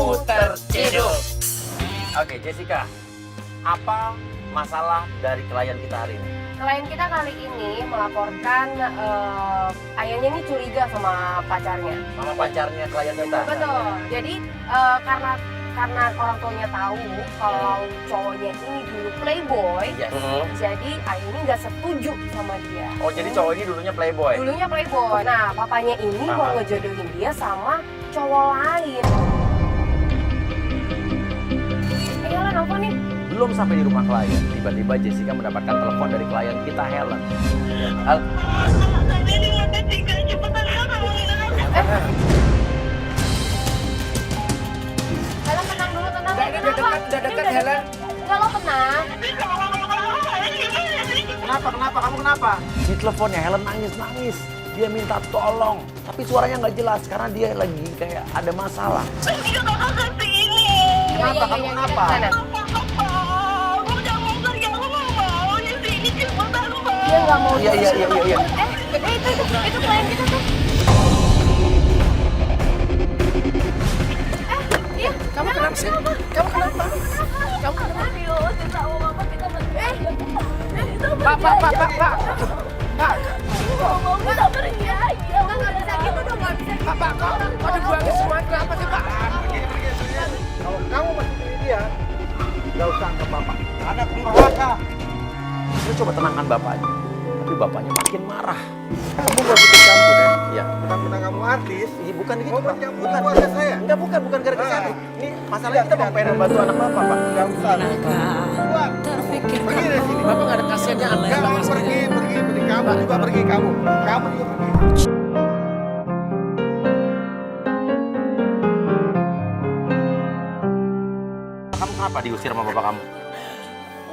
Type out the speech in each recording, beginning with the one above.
Kamu terciduk. Oke, Jessica, apa masalah dari klien kita hari ini? Klien kita kali ini melaporkan ayahnya ini curiga sama pacarnya. Sama pacarnya klien kita? Betul. Jadi karena orang tuanya tahu kalau cowoknya ini dulu playboy, Yes. jadi ayah ini nggak setuju sama dia. Oh, jadi cowok ini dulunya playboy? Dulunya playboy. Nah, papanya ini mau ngejodohin dia sama cowok lain. Helen, apa nih? Belum sampai di rumah klien, tiba-tiba Jessica mendapatkan telepon dari klien kita, Helen. Helen, tenang dulu, tenang. Udah dekat, Helen. Enggak, lo tenang. Kenapa? Kamu kenapa? Di teleponnya Helen nangis-nangis. Dia minta tolong, tapi suaranya nggak jelas karena dia lagi kayak ada masalah. Kenapa? Kamu kenapa? Sana. Dia nggak mau. Iya. Itu klien kita tuh. Iya. Kamu kenapa sih? Kamu kenapa? Pak, kok dibuangin semua? Kenapa sih, Pak? Kalau kamu masih pilih dia, nggak usah anggap bapak. Anak durhaka. Dia coba tenangkan bapaknya, tapi bapaknya makin marah. Kamu gak ikut campur ya? Iya. Mentang-mentang kamu artis, Ini bukan gitu, mau Pak. bercampur Bukan. keluarga saya. Bukan gara-gara Nah. saya. Ini masalahnya kita mau pengen membantu anak bapak, Pak. Nggak usah. Keluar. Pergi dari sini. Bapak nggak ada kasihannya anak Kamu bapak sendiri. pergi. Kamu juga pergi, kamu. Kamu juga pergi. Kamu kenapa diusir sama bapak kamu?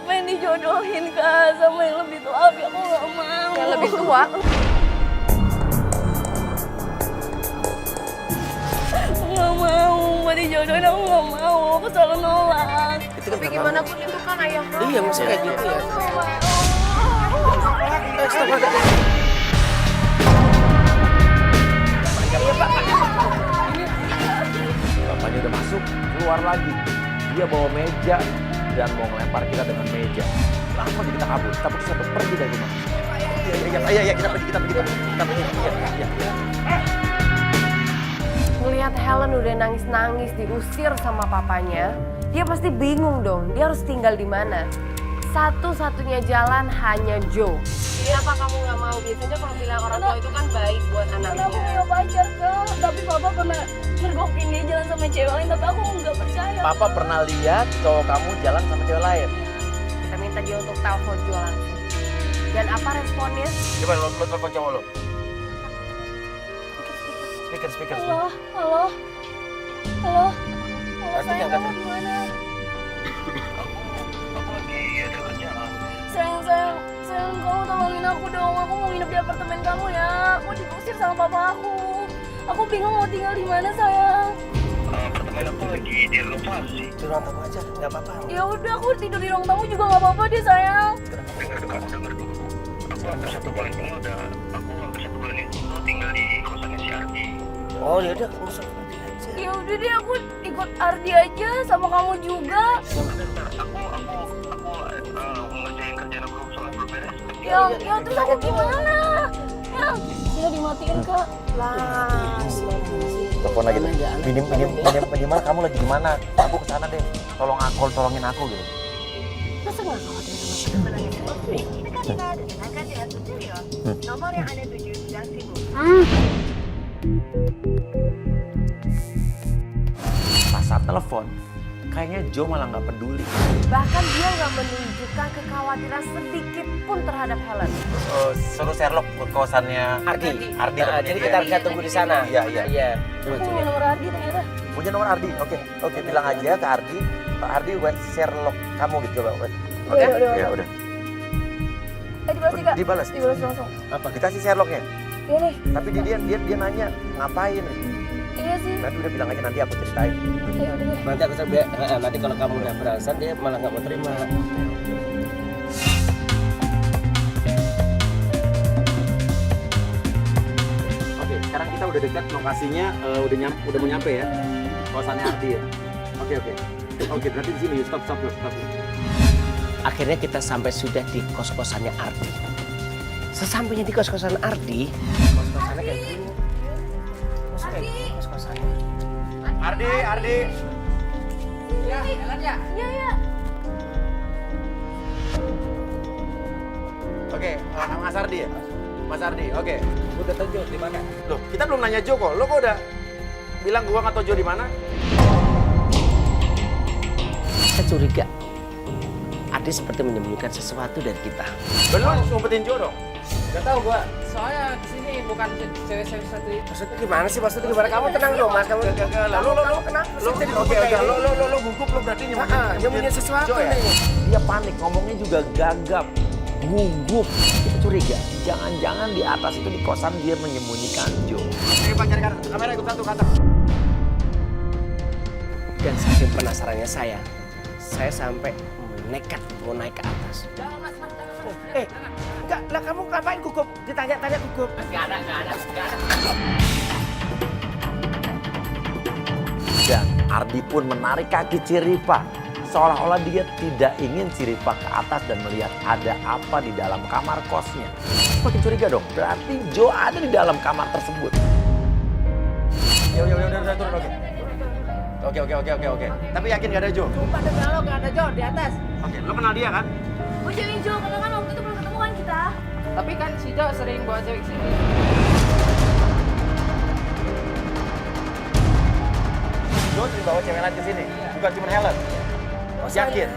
Pengen dijodohin Kak sama yang lebih tua, tapi aku gak mau. Yang lebih tua. Aku gak mau, mau dijodohin aku gak mau. Aku selalu nolak. Tapi gimana pun itu kan ayah kamu. Iya, mesti kayak gitu ya. Aku gak mau. Bapaknya udah masuk, keluar lagi. Dia bawa meja dan mau ngelempar kita dengan meja. Langsung aja kita kabur, kita putus satu pergi dari rumah. Iya, kita pergi. Iya. Melihat Helen udah nangis-nangis diusir sama papanya, dia pasti bingung dong, dia harus tinggal di mana. Satu-satunya jalan hanya Joe. Kenapa kamu nggak mau? Biasanya kalau bilang orang tua itu kan baik buat Karena aku anaknya. punya pacar Kak, tapi papa pernah mergokin dia jalan sama cewek lain, tapi aku gak percaya. Papa pernah lihat cowok kamu jalan sama cewek lain. Kita minta dia untuk telepon Joe langsung. Dan apa responnya? Coba lo telepon cowok lo. Speaker. Halo. Pasti Sayang, angkat. kamu di mana? Aku lagi ada kerjaan. Sayang, kamu tolongin aku dong. Aku mau nginep di apartemen kamu ya. Aku diusir sama papa aku. Aku bingung mau tinggal di mana, sayang. Apartemen aku lagi di renovasi. Di ruang tamu aja, nggak apa-apa. Ya udah, aku tidur di ruang tamu juga nggak apa-apa deh, sayang. Dengar dulu. Aku hampir 1 bulan ini tinggal di kosannya si Ardi. Oh ya udah, nggak usah nanti aja. Ya udah deh, aku ikut Ardi aja sama kamu juga. Aku ngerjain kerjaan aku soalnya belum beres. Ya terus aku gimana? Ya dimatiin, Kak. Lah, Telepon lagi. Minimal kamu lagi di mana? Aku kesana deh. Tolongin aku gitu. masa nggak khawatir sama Nomor yang Anda tuju sedang sibuk. Pas saat telepon, kayaknya Joe malah nggak peduli. Bahkan dia nggak menunjukkan kekhawatiran sedikit pun terhadap Helen. Suruh Sherlock ke kosannya Ardi. Nah, jadi kita tunggu di sana. Iya. Coba Aku mau nomor Ardi ternyata. Punya nomor Ardi. Oke, bilang aja ke Ardi. Pak Ardi buat Sherlock kamu gitu coba. Oke? Ya udah. Dibalas juga. Dibalas. Dibalas langsung. Apa? Dikasih Sherlocknya. Iya nih. Tapi dia nanya ngapain. Iya sih. Nanti udah bilang aja nanti aku ceritain. Ya udah deh. Nanti aku coba, nanti kalau kamu udah berasa dia malah nggak mau terima. Oke, sekarang kita udah dekat lokasinya, udah mau nyampe ya. Kosannya Ardi ya. Oke, berarti di sini. Stop. Akhirnya kita sampai sudah di kos-kosannya Ardi. Sesampainya di kos-kosan Ardi, kos-kosannya kayak gini. Kos-kosannya. Ardi. Iya. Oke, Mas Ardi ya? Mas Ardi, oke. Udah tahu Jo di mana? Loh, kita belum nanya Jo kok. Lo kok udah bilang gua nggak tahu Jo di mana? Saya curiga. Ardi seperti menyembunyikan sesuatu dari kita. Belum ngumpetin Jo dong. Gak tau gua, soalnya kesini bukan cewek-cewek satu itu. Maksudnya gimana sih? Maksudnya gimana? Kamu tenang dong, Mas. Kamu Lo kenapa? Oke, lo gugup lo berarti Nyembunyiin sesuatu Jo ya? nih. Dia panik, ngomongnya juga gagap, gugup. Kita curiga, jangan-jangan di atas itu di kosan dia menyembunyikan Jo. Oke, Pak, cari kamera ikut satu kata. Dan saking penasarannya saya sampai nekat mau naik ke atas. Enggak, lah kamu ngapain gugup? Ditanya-tanya gugup. Enggak ada. Dan Ardi pun menarik kaki Ciripa. Seolah-olah dia tidak ingin Ciripa ke atas dan melihat ada apa di dalam kamar kosnya. Makin curiga dong, berarti Jo ada di dalam kamar tersebut. Udah, turun, oke. Tapi yakin gak ada Jo? Sumpah demi Allah gak ada Jo di atas. Oke, lo kenal dia kan? Gue cewek Jo, karena kan waktu itu belum ketemu kan kita. Tapi kan si Jo sering bawa cewek sini. Jo sering bawa cewek lain ke sini, bukan cuma Helen. Yakin?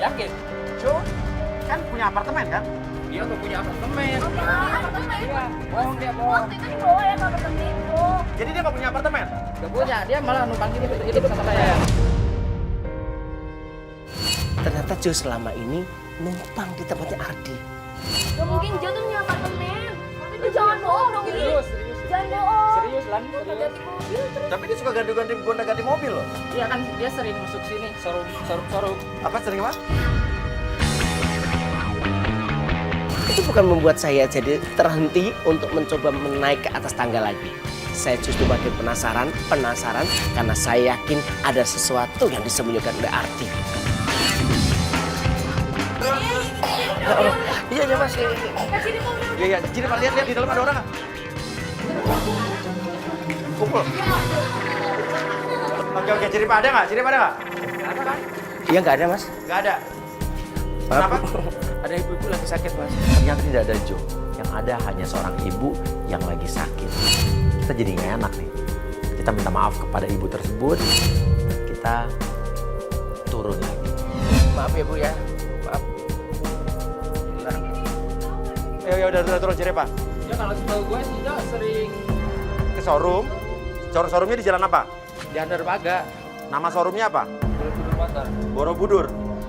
Yakin? Jo kan punya apartemen kan? Dia tuh punya apartemen. Iya. Bohong dia bohong. Waktu itu dibawa ya ke apartemen itu. Jadi dia gak punya apartemen? Gak punya, dia malah numpang gini hidup sama saya. Ternyata Jo selama ini numpang di tempatnya Ardi. Gak mungkin Jo tuh punya apartemen. Itu jangan bohong dong ini. Serius. Jangan bohong. Serius Lan, serius. Ganti mobil terus. Tapi dia suka ganti mobil loh. Iya kan dia sering masuk sini, showroom. Apa sering apa? Itu bukan membuat saya jadi terhenti untuk mencoba menaik ke atas tangga lagi. Saya justru makin penasaran karena saya yakin ada sesuatu yang disembunyikan oleh Ardi. Iya Mas. Iya, jadi Pak lihat di dalam ada orang nggak? Kumpul. Oke, jadi Pak ada nggak? Apa kan? Iya nggak ada Mas. Nggak ada. Kenapa? Kenapa? Ada ibu-ibu lagi sakit Mas. Ternyata tidak ada Jo. Yang ada hanya seorang ibu yang lagi sakit. Kita jadi nggak enak nih. Kita minta maaf kepada ibu tersebut. Kita turun lagi. Maaf ya Bu ya. Maaf. Ya udah turun ciri Pak. Ya kalau setahu gue si Jo sering Ke showroom. Showroomnya di jalan apa? di dermaga. Nama showroomnya apa? Buru-buru motor.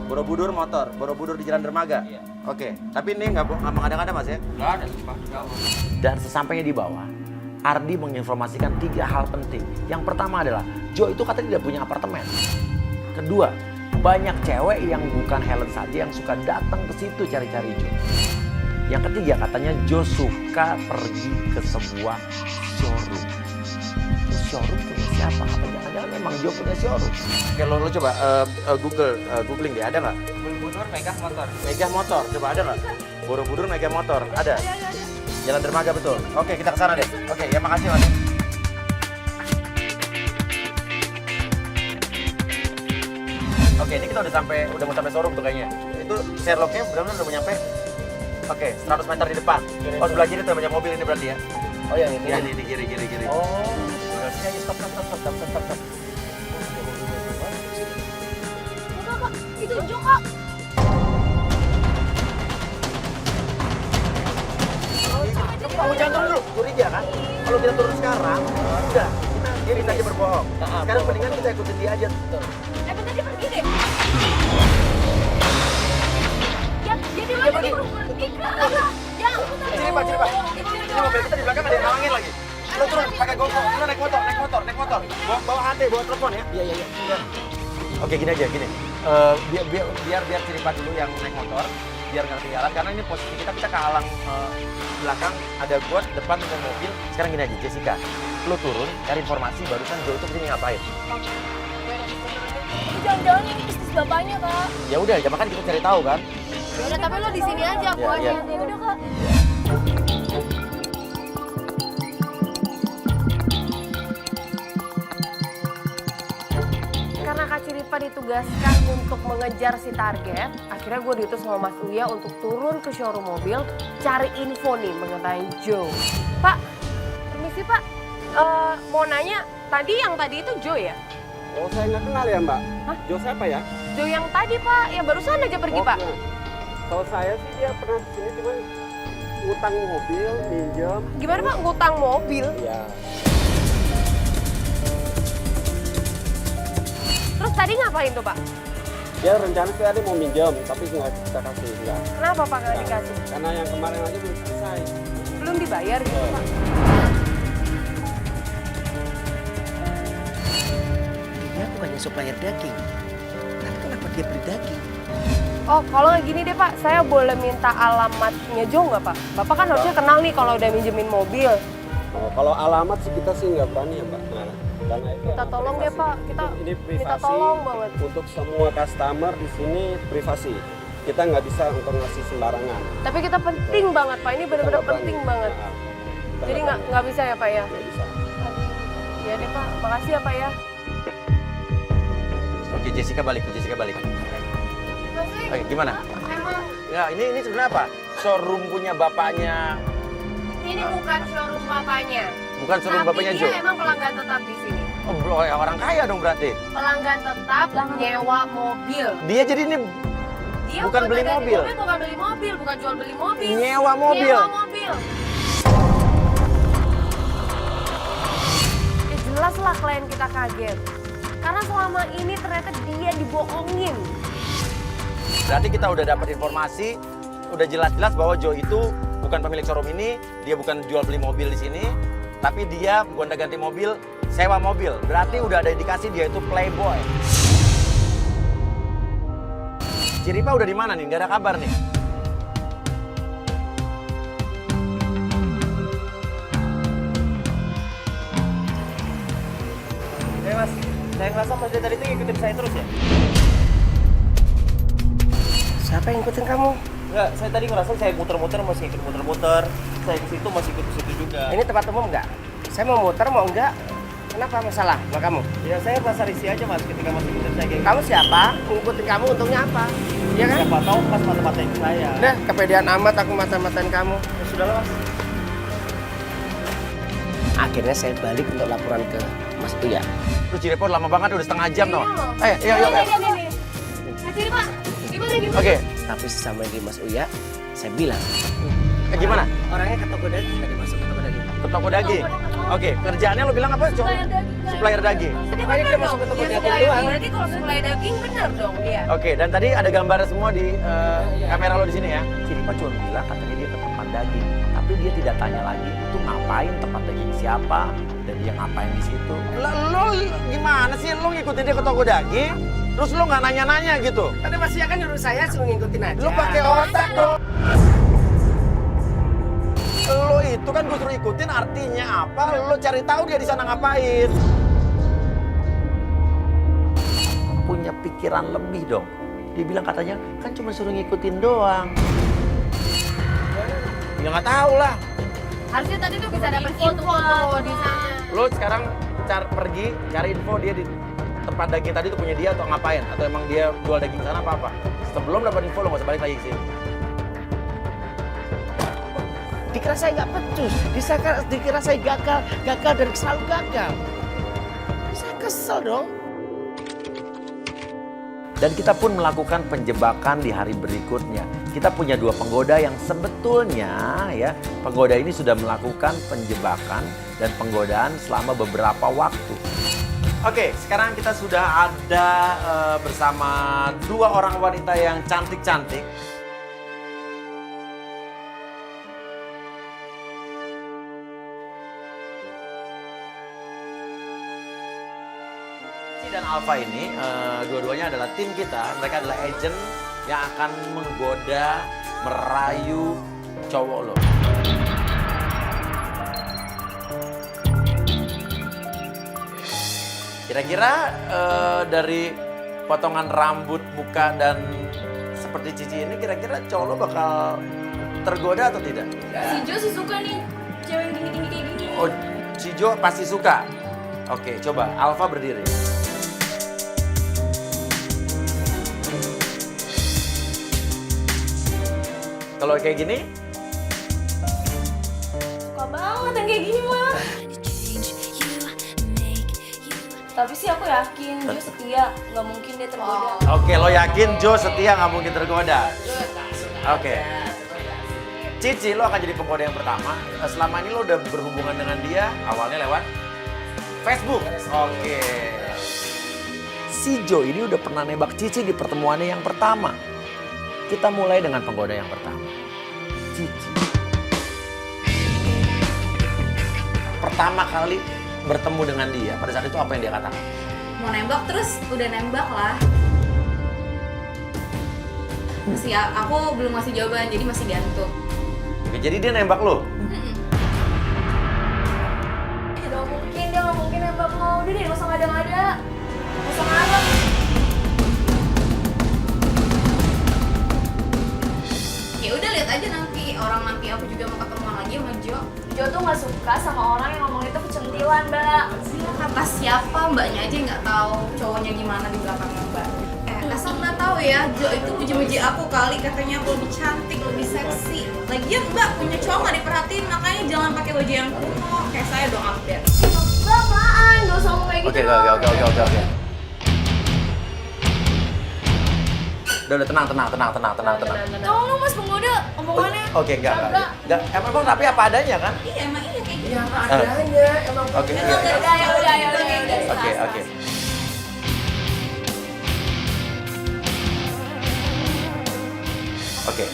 Borobudur motor. Borobudur di Jalan Dermaga. Iya. Oke. Tapi ini nggak mengada-ngada Mas ya? Gak ada sumpah. Dan sesampainya di bawah, Ardi menginformasikan 3 hal penting. Yang pertama adalah Jo itu katanya tidak punya apartemen. Kedua, banyak cewek yang bukan Helen saja yang suka datang ke situ cari-cari Jo. Yang ketiga, katanya Jo suka pergi ke sebuah showroom. Itu showroom punya siapa? Apa jangan-jangan memang Jo punya showroom? Oke, lo coba googling deh, ada nggak? Buru-buru megah motor. Megah motor, coba ada nggak? Borobudur Megah motor, ada? Jalan Dermaga betul. Oke, kita ke sana deh. Oke, ya makasih Mas. Oke, ini kita udah mau sampai showroom tuh kayaknya. Itu Sherlocknya benar-benar udah mau nyampe. Oke, 100 meter di depan. Oh, sebelah kiri tuh banyak mobil ini berarti ya? Oh yang ini. Ini kiri. Oh. Ayo, stop. Kak, itu Jo Kak. Kamu jangan turun dulu, curiga kan? Kalau kita turun sekarang, udah, dia bisa aja berbohong. Sekarang mendingan kita ikutin dia aja. Bentar dia pergi deh. Ya, jadi lo pergi Kak. Ya, Sini Pak. Ini mobil kita di belakang ada yang ngalangin lagi. Lo turun, pakai GoPro, lo naik motor. Bawa HP, bawa telepon ya. Iya. Oke, gini aja. Biar Ciripa dulu yang naik motor, biar nggak ketinggalan. Karena ini posisi kita kehalang belakang, ada got, depan ada mobil. Sekarang gini aja, Jessica, lo turun, cari informasi barusan Jo itu kesini ngapain. jangan-jangan ini bisnis bapaknya, Kak. Ya udah, ya makan kita cari tahu kan. Yaudah, tapi lo di sini aja, aku Iya, aja. iya. Ya udah, Kak. Karena Kak Ciripa ditugaskan untuk mengejar si target, akhirnya gue diutus sama Mas Uya untuk turun ke showroom mobil, cari info nih mengenai Joe. Pak, permisi Pak, mau nanya, yang tadi itu Joe ya? Oh, saya nggak kenal ya, Mbak. Hah? Jo siapa ya? Joe yang tadi Pak, yang barusan aja pergi Pak. nah. Kalau saya sih dia pernah kesini cuman ngutang mobil, minjem. Gimana Pak, ngutang mobil? Ya. Terus tadi ngapain tuh Pak? Dia rencana sih ada mau minjem, tapi nggak kita kasih. Enggak. Kenapa Pak nggak dikasih? Karena yang kemarin aja belum selesai. Belum dibayar gitu Pak? Dia bukannya supplier daging. Tapi kenapa dia beli daging? Oh, kalau nggak gini deh Pak, saya boleh minta alamatnya Joe nggak Pak? Bapak kan harusnya kenal nih kalau udah minjemin mobil. Oh, kalau alamat sih kita sih nggak berani ya, Mbak. Nah, karena itu Minta tolong deh privasi. Pak, kita Ini minta privasi tolong banget. untuk semua customer di sini privasi. Kita nggak bisa untuk ngasih sembarangan. Tapi kita penting banget Pak, ini Kita benar-benar nggak berani. penting banget. Nah, kita Jadi nggak nggak bisa ya Pak ya? nggak bisa. Ya deh Pak, makasih ya Pak ya. Oke, Jessica balik. Oke, gimana? Emang Ya, ini sebenarnya apa? Showroom punya bapaknya, ini bukan showroom bapaknya. bukan showroom bapaknya Tapi Joe. dia emang pelanggan tetap di sini. Oh, bro, ya orang kaya dong berarti. Pelanggan tetap nyewa mobil. Dia jadi ini Dia Bukan beli ganti mobil. bukan beli mobil, bukan jual beli mobil. nyewa mobil. Nyewa mobil. Ya jelas lah klien kita kaget. Karena selama ini ternyata dia dibohongin. Berarti kita udah dapat informasi, udah jelas-jelas bahwa Joe itu bukan pemilik showroom ini, dia bukan jual beli mobil di sini, tapi dia gonta-ganti mobil, sewa mobil. Berarti udah ada indikasi dia itu playboy. Ciripa udah di mana nih? Nggak ada kabar nih. Mas, saya ngerasa Mas dia tadi itu ngikutin saya terus ya? Siapa yang ngikutin kamu? Enggak, saya tadi ngerasa saya muter-muter masih ikut muter-muter. Saya ke situ masih ikut ke situ juga. Ini tempat umum nggak? Saya mau muter, mau enggak? Kenapa masalah sama kamu? Ya saya rasa risih aja Mas ketika masih ngikutin saya kayak gitu. Kamu siapa? Ngikutin kamu untungnya apa? Iya kan? Siapa tahu pas mata-matain saya. Udah, kepedean amat aku mata-matain kamu. Ya sudah lah Mas. Akhirnya saya balik untuk laporan ke Mas Uya. Lu Ciripa udah lama banget, udah setengah jam tau. Yuk. Ciripa, gimana? Oke, Tapi sesama di Mas Uya, saya bilang, gimana? orangnya ke toko daging, tadi masuk ke toko daging. Ke toko daging. Oke, kerjaannya lo bilang apa? Supplier daging. Makanya dia masuk ke toko daging doang. Berarti kalau supply daging bener dong dia. Oke, dan tadi ada gambar semua di kamera lo di sini ya. Ciripa cuma bilang katanya dia ke tempat daging, tapi dia tidak tanya lagi itu ngapain tempat daging siapa dan dia ngapain di situ. Lo gimana sih lo ngikutin dia ke toko daging, terus lo nggak nanya-nanya gitu? Tadi Mas Uya kan nyuruh saya suruh ngikutin aja. Lo pakai otak dong. Lo itu kan gue suruh ikutin artinya apa? Lo cari tahu dia di sana ngapain. Punya pikiran lebih dong. Dia bilang katanya kan cuma suruh ngikutin doang. Ya nggak tahu lah. Harusnya tadi tuh bisa dapet info tuh di sana. Lo sekarang pergi cari info dia di tempat daging tadi tuh punya dia atau ngapain? Atau emang dia jual daging sana apa-apa? Sebelum dapat info lo nggak usah balik lagi ke sini. Dikira saya nggak pecus, dikira saya gagal dan selalu gagal. Saya kesel dong. Dan kita pun melakukan penjebakan di hari berikutnya. Kita punya dua penggoda yang sebetulnya ya, penggoda ini sudah melakukan penjebakan dan penggodaan selama beberapa waktu. Oke, sekarang kita sudah ada bersama dua orang wanita yang cantik-cantik. Dan Alfa ini dua-duanya adalah tim kita. Mereka adalah agent yang akan menggoda, merayu cowok lo. Kira-kira dari potongan rambut, muka, dan seperti Cici ini, kira-kira cowok lo bakal tergoda atau tidak? Si Jo sih suka nih, cewek yang tinggi-tinggi kayak gini. Oh, si Jo pasti suka. Oke, coba Alfa berdiri. Kalau kayak gini, Suka banget yang kayak gini mah. Tapi sih aku yakin Jo setia, nggak mungkin dia tergoda. oke, lo yakin Jo setia nggak mungkin tergoda? Oke. Cici, lo akan jadi penggoda yang pertama. Selama ini lo udah berhubungan dengan dia, awalnya lewat Facebook. Oke. Si Jo ini udah pernah nembak Cici di pertemuannya yang pertama. Kita mulai dengan penggoda yang pertama. Cici. Pertama kali bertemu dengan dia, pada saat itu apa yang dia katakan? Mau nembak terus udah nembak lah. Masih aku belum ngasih jawaban jadi masih gantung. Oke, jadi dia nembak lo? Gak mungkin, dia nggak mungkin nembak lo. Udah deh, nggak usah ngada-ngada. Nggak usah ngarep. Ya udah lihat aja nanti nanti aku juga mau ketemuan lagi sama Jo. Jo tuh nggak suka sama orang yang ngomong itu kecentilan, Mbak. Kata siapa mbaknya aja nggak tahu cowoknya gimana di belakangnya mbak. Asal nggak tahu ya, Jo itu puji-puji aku kali katanya aku lebih cantik, lebih seksi. Lagian mbak punya cowok nggak diperhatiin, makanya jangan pakai baju yang kuno kayak saya dong update. Mbak, apaan? Gak usah ngomong kayak gitu. Oke. Udah, tenang. Tolong mas penggoda omongannya. Oke, enggak. Emang tapi apa adanya kan? Iya emang iya kayak gitu. Ya apa adanya, emang. Oke. Ya udah. Oke.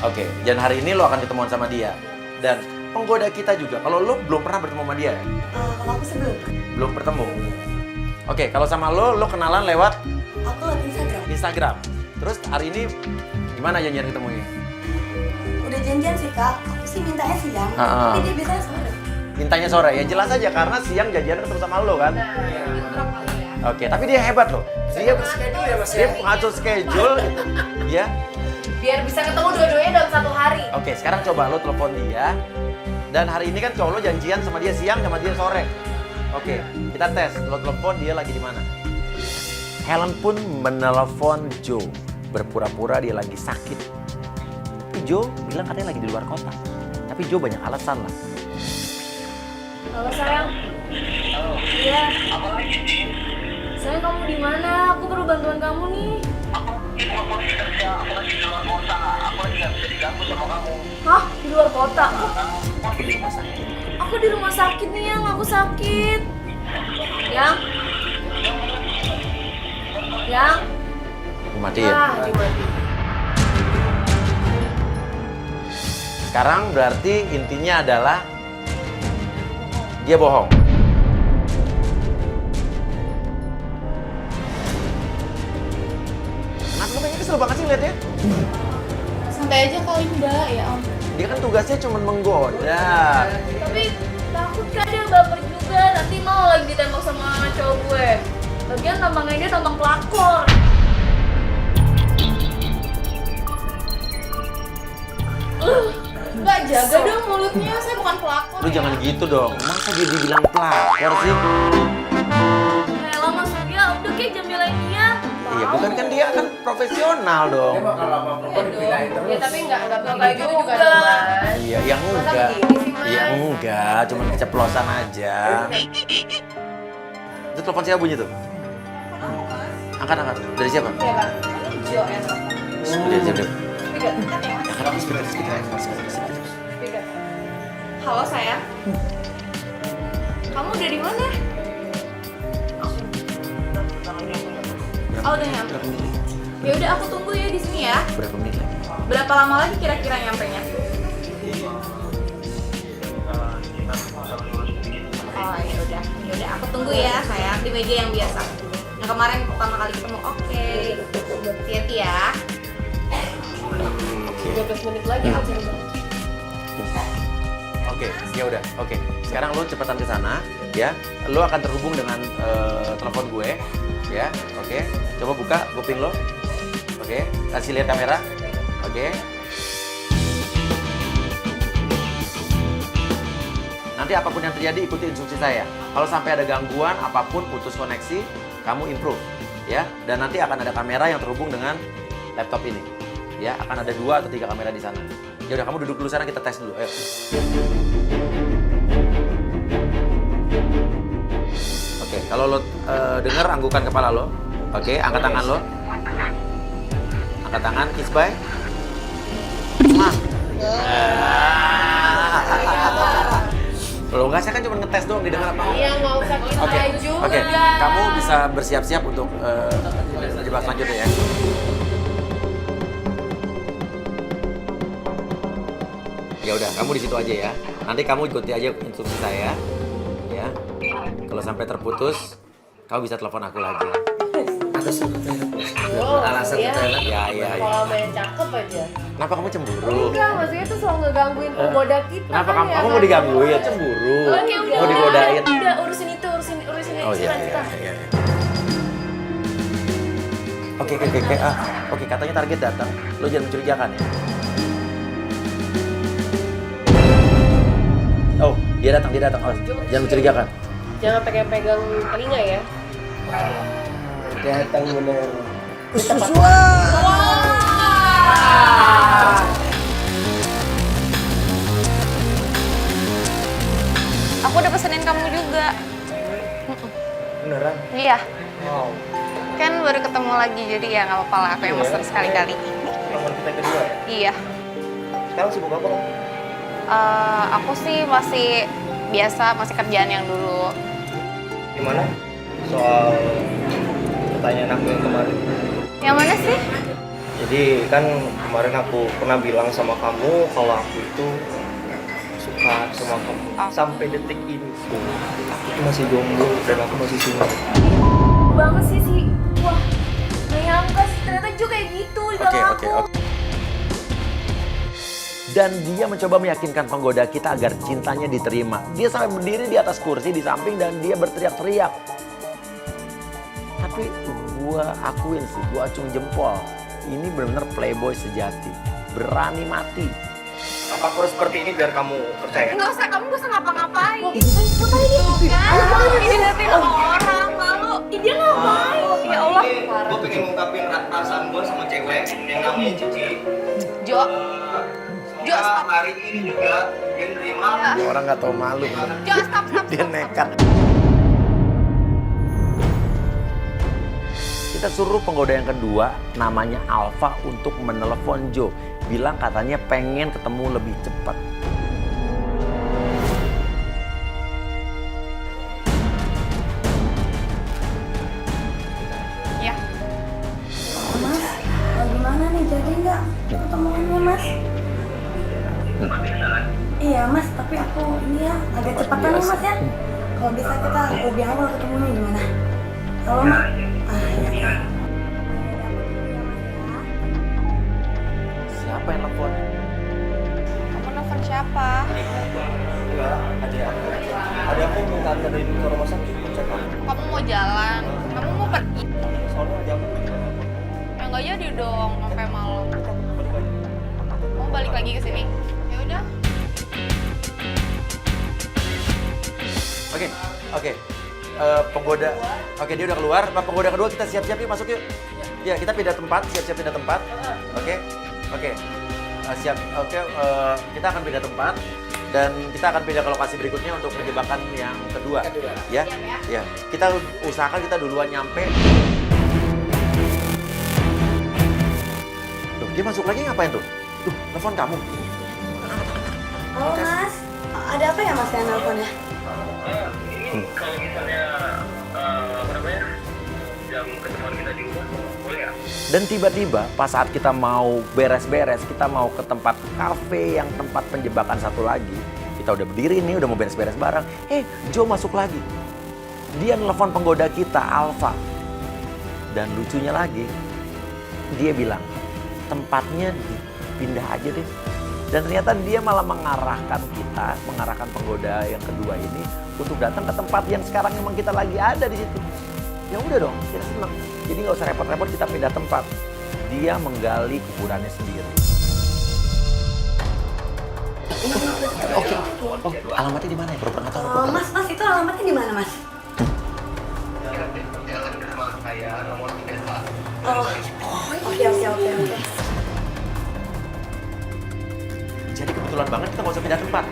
Oke. Dan hari ini lo akan ketemuan sama dia. Dan penggoda kita juga. Kalau lo belum pernah bertemu sama dia ya? Kalau aku sebelum, Belum bertemu. Oke, kalau sama lo kenalan lewat aku lewat Instagram. Terus hari ini gimana janjian ketemunya? Udah janjian sih kak, aku sih mintanya siang, Ah. tapi dia biasanya sore. Mintanya sore, ya jelas aja karena siang janjian ketemu sama lo kan? Oke, tapi dia hebat loh. Dia ngatur schedule gitu. Ya. Biar bisa ketemu dua-duanya dalam satu hari. Oke, sekarang coba lo telepon dia. Dan hari ini kan cowok lo janjian sama dia siang sama dia sore. Oke, kita tes. Lo telepon dia lagi di mana? Helen pun menelpon Jo. Berpura-pura dia lagi sakit. Tapi Jo bilang katanya lagi di luar kota. Tapi Jo banyak alasan lah. Halo sayang. Iya. Apa lagi sih? Sayang kamu di mana? Aku perlu bantuan kamu nih. Aku lagi kerja, aku lagi di luar kota, aku lagi nggak bisa diganggu sama kamu. Hah? Di luar kota? Aku di rumah sakit. Aku di rumah sakit nih yang aku sakit. Yang? Matiin. Dimatiin. Sekarang berarti intinya adalah dia bohong. Kenapa kayaknya kesel banget sih liatnya? Santai aja kali mbak ya om. Dia kan tugasnya cuma menggoda. Tapi takut kan dia baper juga. Nanti mau lagi ditembak sama cowok gue. Lagian tampangnya dia tampang pelakor. Mbak jaga dong mulutnya, saya bukan pelakor. Lu jangan gitu dong. Masa dia dibilang pelakor sih? Elah Mas Surya, udah kayak jamilain dia. Iya, bukan kan dia kan profesional dong. Kalau sama perempuan dipindahin terus. Ya tapi nggak kayak gitu juga dong, Mas. Iya, yang Masa enggak. begini sih, Mas? Iya enggak, cuma keceplosan aja. Itu telepon siapa bunyi tuh? Angkat. Dari siapa? Iya kan? Jo ya. Udah. Speaker. Speaker. Speaker. Halo sayang. Kamu udah di mana? Oh udah nyampe. Ya udah aku tunggu ya di sini ya. Berapa menit lagi? Berapa lama lagi kira-kira nyampe-nya? Oh ya udah aku tunggu ya sayang di meja yang biasa. Yang kemarin pertama kali ketemu. Oke. Hati-hati ya. 13 menit lagi aja. Oke, ya udah. Oke. Sekarang lu cepetan ke sana ya. Lu akan terhubung dengan telepon gue. Ya, oke. Coba buka kuping lo. Oke, kasih lihat kamera. Oke. Nanti apapun yang terjadi ikuti instruksi saya. Kalau sampai ada gangguan apapun, putus koneksi, kamu improve, ya. Dan nanti akan ada kamera yang terhubung dengan laptop ini, ya. Akan ada 2 atau 3 kamera di sana. Ya udah, kamu duduk dulu sana, kita tes dulu. Ayo. Oke, kalau lo dengar, anggukan kepala lo. Oke, angkat tangan lo. Angkat tangan, kiss bye. Lo enggak, saya kan cuma ngetes doang, didengar apa? Iya, nggak usah kita juga. Oke, kamu bisa bersiap-siap untuk terjebak selanjutnya ya. Ya udah, kamu di situ aja ya. Nanti kamu ikuti aja instruksi saya, ya. Kalau sampai terputus, kamu bisa telepon aku lagi. Atas alasan iya. ke toilet. Ya. Kalau main cakep aja. Kenapa kamu cemburu? Enggak, maksudnya tuh selalu ngegangguin penggoda kita. Kenapa kan, kamu mau digangguin? Cemburu. Mau digodain? Udah urusin itu. Oh iya. Oke. Oke, katanya target datang. Lo jangan mencurigakan ya. Oh, dia datang. Oh, jangan mencurigakan. Jangan pegang-pegang telinga ya. Datang bener. Aku udah pesenin kamu juga. Beneran? Iya. Wow. Kan baru ketemu lagi, jadi ya nggak apa-apa lah. Aku yang pesen sekali-kali. Teman kita kedua ya? Iya. Sekarang sibuk apa kamu? Aku sih masih biasa, masih kerjaan yang dulu. Gimana? Soal pertanyaan aku yang kemarin. Yang mana sih? Jadi kan kemarin aku pernah bilang sama kamu kalau aku itu suka sama kamu. Sampai detik ini aku tuh masih jomblo dan aku masih single. Banget sih. Wah, nggak nyangka sih ternyata juga kayak gitu di dalam aku. Dan dia mencoba meyakinkan penggoda kita agar cintanya diterima. Dia sampai berdiri di atas kursi di samping dan dia berteriak-teriak. Tapi gua akuin sih, gua acung jempol. Ini benar-benar playboy sejati. Berani mati. Apa aku harus seperti ini biar kamu percaya? Nggak usah, kamu nggak usah ngapa-ngapain. Ngapain dia? Ini nanti orang malu. Dia ngapain? Ya Allah. Gue pengen ngungkapin perasaan gue sama cewek yang namanya Cici. Jo, stop. Hari ini juga dia nerima. Orang nggak tahu malu. Jo, stop. Dia nekat. Kita suruh penggoda yang kedua, namanya Alfa, untuk menelepon Jo. Bilang katanya pengen ketemu lebih cepat. Ya. Mas, gimana nih, jadi nggak ketemuannya Mas? Iya Mas, tapi aku ini ya agak cepatan nih Mas ya. Kalau bisa kita lebih awal ketemunya gimana? Kalau Mas, iya. Siapa yang telepon? Kamu nelfon siapa? Enggak, ada aku minta antar dari ke rumah sakit cek kamu. Kamu mau jalan? Kamu mau pergi? Soalnya ada aku. Ya nggak jadi dong sampai malam. Mau balik lagi ke sini? Ya udah. Oke. Penggoda. Oke, dia udah keluar. Penggoda kedua kita siap-siap yuk, masuk yuk. Ya, kita pindah tempat, siap-siap pindah tempat. Oke. Siap. Kita akan pindah tempat dan kita akan pindah ke lokasi berikutnya untuk penjebakan yang kedua. Ya. Ya. Kita usahakan kita duluan nyampe. Tuh, dia masuk lagi ngapain tuh? Tuh, telepon kamu. Halo Mas, ada apa ya Mas yang nelfonnya? Ini kalau misalnya jam ketemuan kita di rumah, boleh ya? Dan tiba-tiba pas saat kita mau beres-beres, kita mau ke tempat kafe yang tempat penjebakan satu lagi. Kita udah berdiri nih, udah mau beres-beres bareng. Joe masuk lagi. Dia nelfon penggoda kita, Alfa. Dan lucunya lagi, dia bilang, tempatnya dipindah aja deh. Dan ternyata dia malah mengarahkan kita, mengarahkan penggoda yang kedua ini untuk datang ke tempat yang sekarang memang kita lagi ada di situ. Ya udah dong, kita senang. Jadi nggak usah repot-repot kita pindah tempat. Dia menggali kuburannya sendiri. Oke. Oh, alamatnya di mana ya? Pura-pura nggak tahu. Mas, itu alamatnya di mana, Mas? Oh, oke. Jadi kebetulan banget kita nggak usah pindah tempat.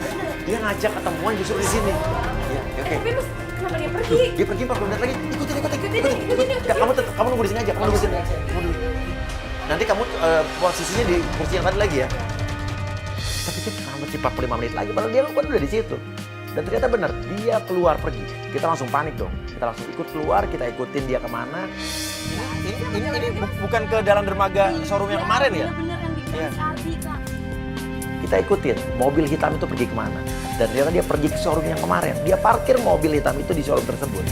Dia ngajak ketemuan justru di sini. Ya, oke. Tapi Mas, kenapa dia pergi? Dia pergi 40 menit lagi. Ikutin. Ya, kamu nunggu di sini aja. Kamu nunggu di sini. Kamu dulu. Nanti kamu posisinya di kursi yang tadi lagi ya. Tapi kita sih 45 menit lagi. Padahal dia kan udah di situ. Dan ternyata benar, dia keluar pergi. Kita langsung panik dong. Kita langsung ikut keluar, kita ikutin dia kemana. Ini bukan ke dalam dermaga showroom yang kemarin ya? Bener-bener yang di Aldi, Kak. Kita ikutin mobil hitam itu pergi kemana. Dan ternyata dia pergi ke showroom yang kemarin. Dia parkir mobil hitam itu di showroom tersebut.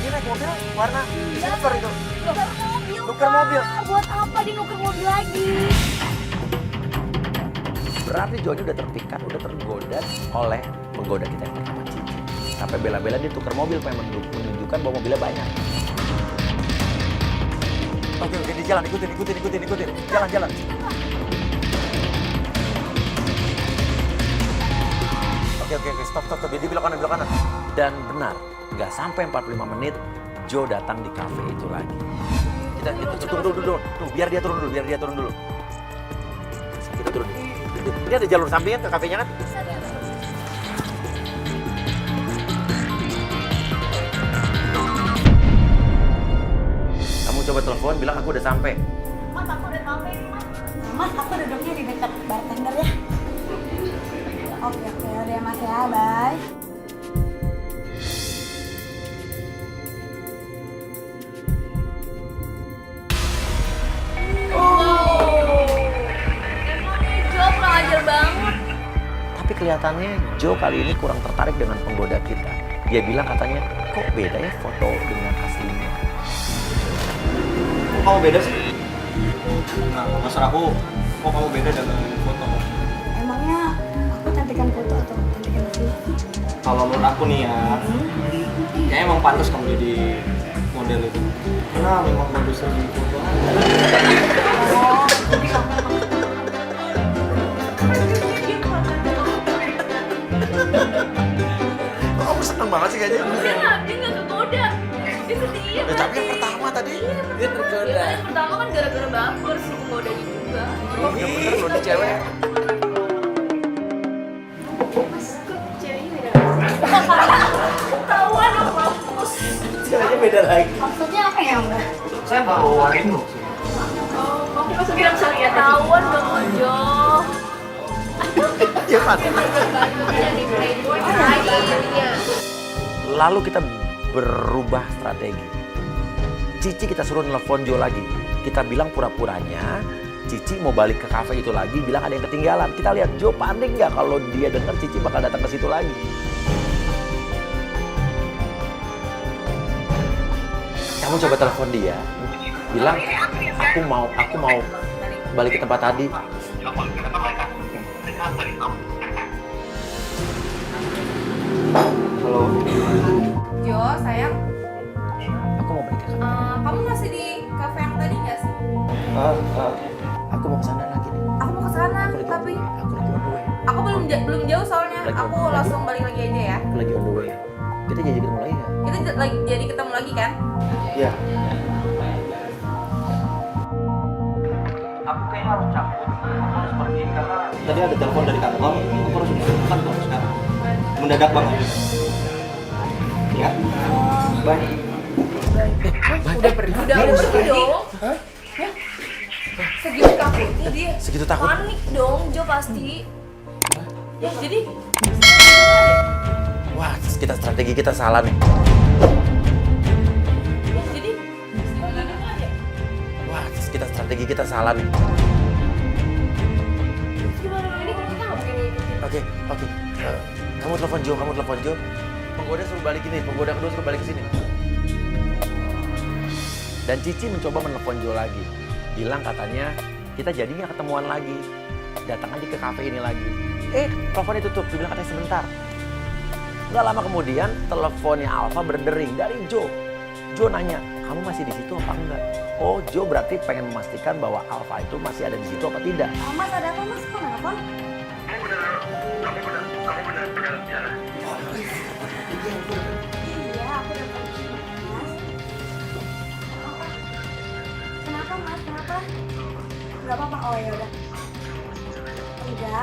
Ini naik mobil warna silver itu. Nuker mobil. Buat apa dia nuker mobil lagi? Berarti Joni udah terpikat, udah tergoda oleh penggoda kita yang pertama, Cici. Sampai bela-bela dia tukar mobil, pengen menunjukkan bahwa mobilnya banyak. Oke, di jalan, ikutin. Jalan. Oke, stop. Dia belok kanan. Dan benar, nggak sampai 45 menit, Joe datang di kafe itu lagi. Kita tunggu dulu. Biar dia turun dulu. Kita turun. Ini ada jalur sampingan ke kafenya kan? Kamu coba telepon, bilang aku udah sampai. Mas, aku udah sampai, Mas, aku duduknya di dekat bartender ya. Oke, udah ya Mas ya, bye. Ajar banget. Tapi kelihatannya Joe kali ini kurang tertarik dengan penggoda kita. Dia bilang katanya, kok beda ya foto dengan aslinya. Kok kamu beda sih? Nah, maksud aku, kok kamu beda dengan foto? Emangnya aku cantikan foto atau cantikan asli? Kalau menurut aku nih ya, kayaknya emang pantas kamu jadi model itu. Karena memang bagus di foto. Kok kamu seneng banget sih kayaknya? Dia nggak kegoda. Dia setia. Ya, tapi yang pertama tadi, dia tergoda. Ya, yang pertama kan gara-gara baper sih kegodanya juga. Oh, bener loh, di cewek. Mas, kok ceweknya beda? Ketahuan dong, mampus. Ceweknya beda lagi. Maksudnya apa ya, Mbak? Saya baru itu. Oh, kamu masuk bilang sorry ya. Ketahuan dong, Ojo. Ya kan? Jadi playboy lagi jadinya. Lalu kita berubah strategi. Cici kita suruh nelfon Joe lagi. Kita bilang pura-puranya Cici mau balik ke kafe itu lagi, bilang ada yang ketinggalan. Kita lihat Joe panik nggak kalau dia dengar Cici bakal datang ke situ lagi. Kamu coba telepon dia, bilang aku mau balik ke tempat tadi. Halo. Jo, sayang, Aku mau balik ke kafe. kamu masih di kafe yang tadi nggak sih? Aku mau ke sana lagi nih. Aku mau ke sana, Aku lagi tapi on the way. aku belum jauh soalnya. Lagi Aku on- langsung balik lagi aja ya. Aku lagi on the way. Kita jadi ketemu lagi nggak? Kita jadi ketemu lagi kan? Iya. Aku kayaknya harus cabut. Aku harus pergi karena tadi ada telepon dari kantor. Aku harus ke kantor sekarang. Mendadak banget. Ya. Bye. Udah pergi dong. Segitu takutnya dia. Segitu takut. Panik dong, Jo pasti. Ya, jadi Wah, kita strategi kita salah nih. jadi gimana aja? Wah, kita strategi kita salah nih. Gimana ini kalau kita nggak mungkin ngikutin. Oke. Kamu telepon Jo. Penggoda suruh balik ini, penggoda kedua suruh balik ke sini. Dan Cici mencoba menelpon Jo lagi. Bilang katanya, kita jadi nggak ketemuan lagi. Datang aja ke kafe ini lagi. teleponnya tutup, dia bilang katanya sebentar. Nggak lama kemudian teleponnya Alfa berdering dari Joe. Joe nanya, kamu masih di situ apa enggak? Oh, Joe berarti pengen memastikan bahwa Alfa itu masih ada di situ apa tidak. Mas ada apa mas? Kok nelfon? Kamu benar bicara. Iya, aku udah pergi. Mas? Kenapa mas? Kenapa? Gak apa-apa. Oh ya udah. Udah.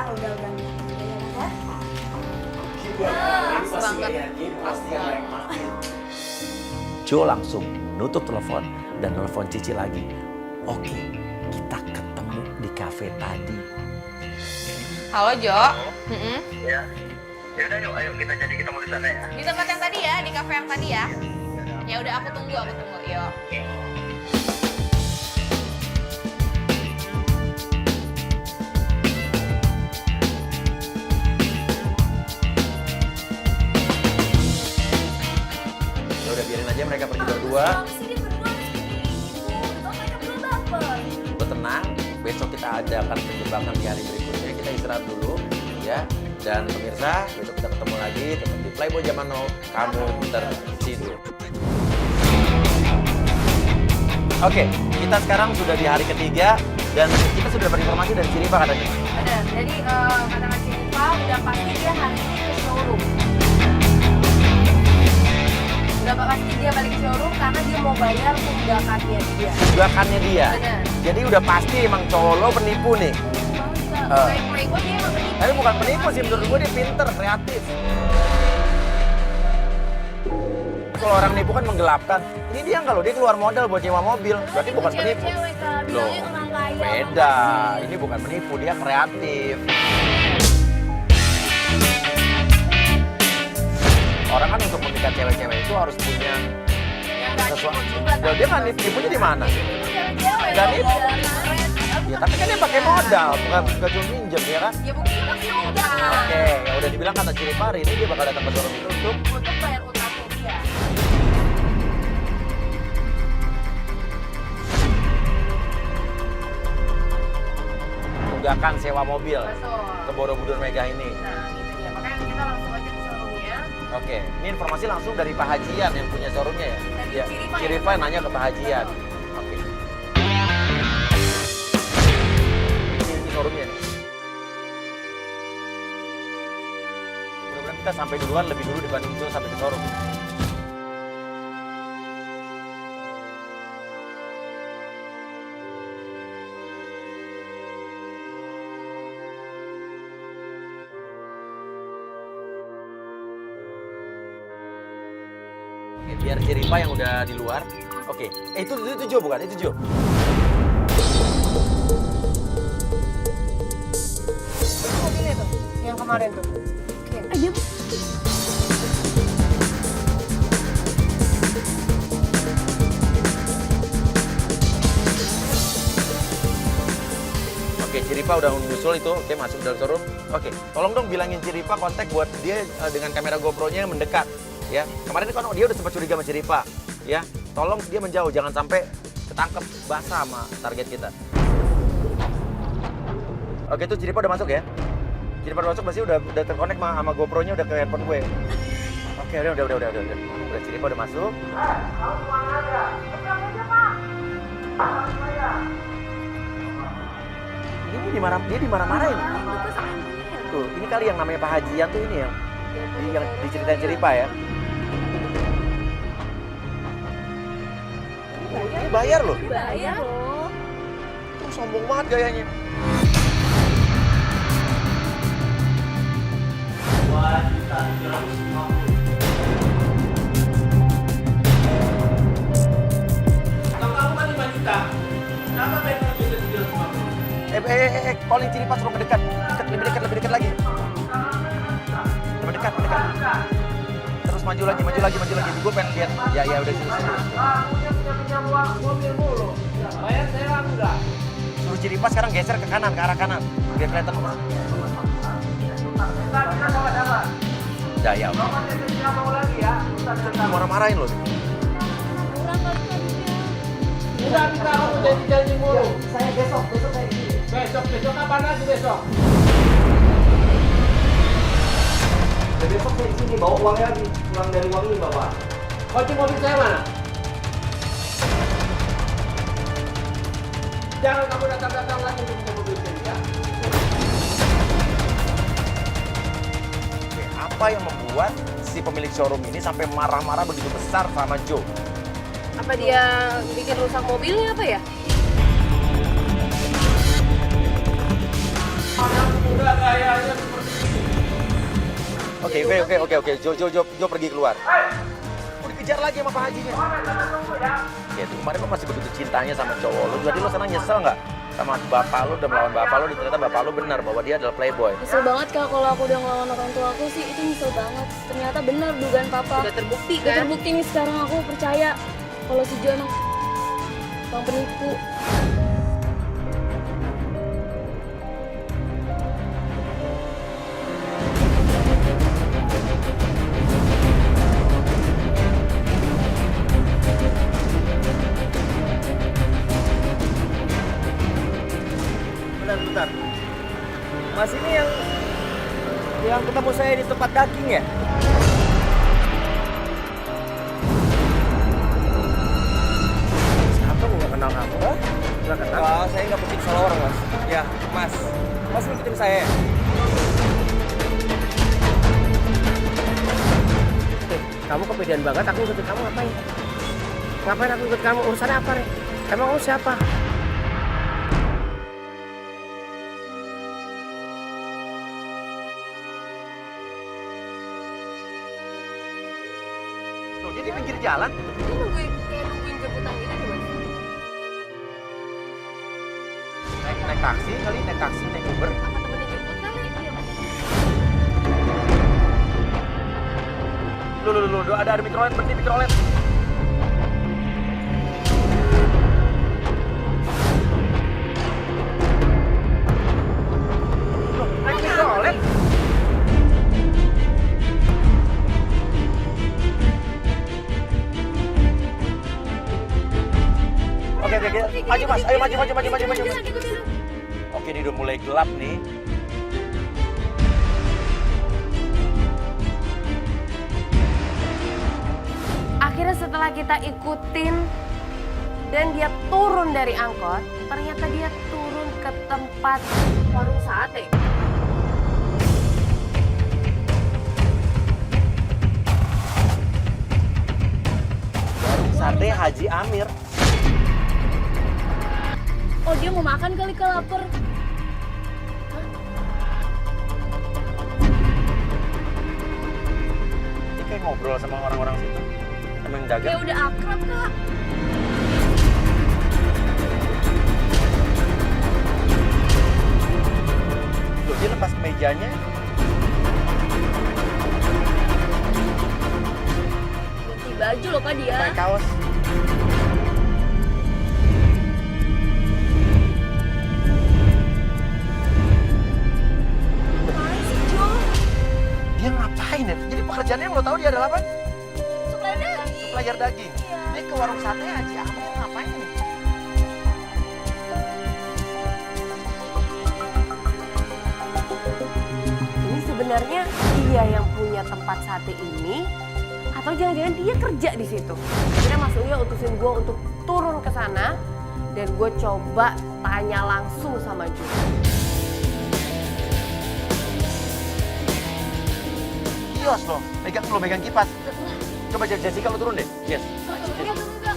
Joe langsung nutup telepon dan telepon Cici lagi. Oke, kita ketemu di kafe tadi. Halo Jo. Ya. Ya udah yuk, ayo kita ketemu di sana ya. Di tempat yang tadi ya, di kafe yang tadi ya. Ya udah aku tunggu. Yuk. Ya udah biarin aja mereka pergi berdua. Lo tenang, besok kita adakan penjebakan di hari berikutnya. Kita istirahat dulu ya. Dan pemirsa, besok kita ketemu lagi tetap di Playboy Zaman Now. Kamu tertidur. Oke, kita sekarang sudah di hari ketiga dan kita sudah dapat informasi dari Ciripa katanya. Benar, jadi kata Kak Ciripa udah pasti dia hari ini ke showroom. Udah pasti dia balik ke showroom karena dia mau bayar tunggakannya dia. Tunggakannya dia. Benar. Jadi udah pasti emang cowok lo penipu nih. Playboy dia emang penipu. Tapi bukan penipu sih, menurut gue dia pinter, kreatif. Kalau orang nipu kan menggelapkan. Ini dia enggak loh, dia keluar modal buat nyewa mobil. Berarti bukan penipu. Loh, beda. Ini bukan penipu, dia kreatif. Orang kan untuk memikat cewek-cewek itu harus punya sesuatu. Well, dia kan nipunya di mana? Dan itu. Ya tapi kan dia pakai modal, bukan cuma minjem ya kan? Ya buktinya pasti udah. Oke, ya udah dibilang kata Ciripa hari ini dia bakal datang ke showroom itu Untuk bayar utangnya dia. tunggakan sewa mobil Betul. ke Borobudur Mega ini. Nah, itu dia. Makanya kita langsung aja ke showroomnya. Oke, ini informasi langsung dari Pak Hajian yang punya showroomnya ya? Dari Ya, Ciripa ya? Ciripa nanya ke Pak Hajian. Oke. Ini showroomnya nih. Mudah-mudahan kita sampai duluan lebih dulu dibanding itu sampai ke showroom. Oke, biar Ciripa yang udah di luar. Oke, itu Jo bukan? Itu Jo. Mobilnya tuh, yang kemarin tuh. Oke. Ayo. Oke, Ciripa udah menyusul itu. Oke, masuk dalam showroom. Oke, tolong dong bilangin Ciripa kontak buat dia dengan kamera GoPro-nya mendekat. Ya, kemarin kan dia udah sempat curiga sama Ciripa. Ya, tolong dia menjauh, jangan sampai ketangkep basah sama target kita. Oke, itu Ciripa udah masuk ya? Ciripa udah masuk, pasti udah terkonek sama GoPro-nya udah ke handphone gue. Oke, udah. Udah Ciripa udah masuk. Ini dimarah-marahin. Tuh, ini kali yang namanya Pak Hajian tuh ini yang diceritain Ciripa ya. Ini bayar loh. Bayar loh. Tuh sombong banget gayanya. Calling Ciripa suruh mendekat. Lebih dekat lagi. Mendekat. Terus maju lagi. Gue pengen lihat. Ya udah sini. Bayar sewa enggak? Suruh Ciripa sekarang geser ke kanan, ke arah kanan. Biar kelihatan. Ya. Marah-marahin loh. Udah kita kamu janji mulu. Saya besok saya ini. Besok kapan lagi besok? besok saya di sini bawa uangnya lagi, pulang dari uang ini bapak. Kunci mobil saya mana? Jangan kamu datang-datang lagi untuk minta mobil saya ya. Oke, apa yang membuat si pemilik showroom ini sampai marah-marah begitu besar sama Joe? Apa dia bikin rusak mobilnya apa ya? Oke. Jo pergi keluar. Mau dikejar lagi sama Pak Hajinya. Ya itu kemarin lo masih begitu cintanya sama cowok lo. Jadi lo sekarang nyesel nggak sama bapak lo udah melawan bapak lo? Ternyata bapak lo benar bahwa dia adalah playboy. Nyesel banget Kak, kalau aku udah ngelawan orang tua aku sih, itu nyesel banget. Ternyata benar dugaan papa. Udah terbukti Udah kan? terbukti nih sekarang, aku percaya kalau si Jo emang penipu. Bentar. Mas ini yang ketemu saya di tempat daging ya? Siapa gua nggak kenal kamu? Nggak kenal? Saya nggak penting salah orang mas. Ya, mas ngikutin saya. Kamu kepedean banget, aku ikut kamu ngapain? Ngapain aku ikut kamu? Urusannya apa, Rek? Emang kamu siapa? Loh, dia di pinggir jalan. Dia nungguin jemputan gitu deh, Mas. Naik taksi kali, naik Uber. Apa temennya jemput kali? Iya, Mas. Loh, ada mikrolet, berhenti mikrolet. Loh, naik mikrolet. Oke, maju mas, ayo maju. Oke, ini udah mulai gelap nih. Akhirnya setelah kita ikutin dan dia turun dari angkot, ternyata dia turun ke tempat warung sate. Warung sate Haji Amir. Oh dia mau makan kali, Kak, lapar. Dia kayak ngobrol sama orang-orang situ. Sama yang jaga. Ya udah akrab, Kak. Loh, dia lepas mejanya. Ganti baju loh, Kak, dia. Pakai kaos. Ngapain sih, Jo? Dia ngapain ya? Jadi pekerjaannya yang lo tahu dia adalah apa? Suplai daging. Supplier daging. Iya. Dia ke warung sate Haji Amir ngapain nih? Ini sebenarnya dia yang punya tempat sate ini, atau jangan-jangan dia kerja di situ. Akhirnya Mas Uya utusin gue untuk turun ke sana dan gue coba tanya langsung sama Jo. Kios lo, megang kipas. Coba Jessica lo turun deh. Yes.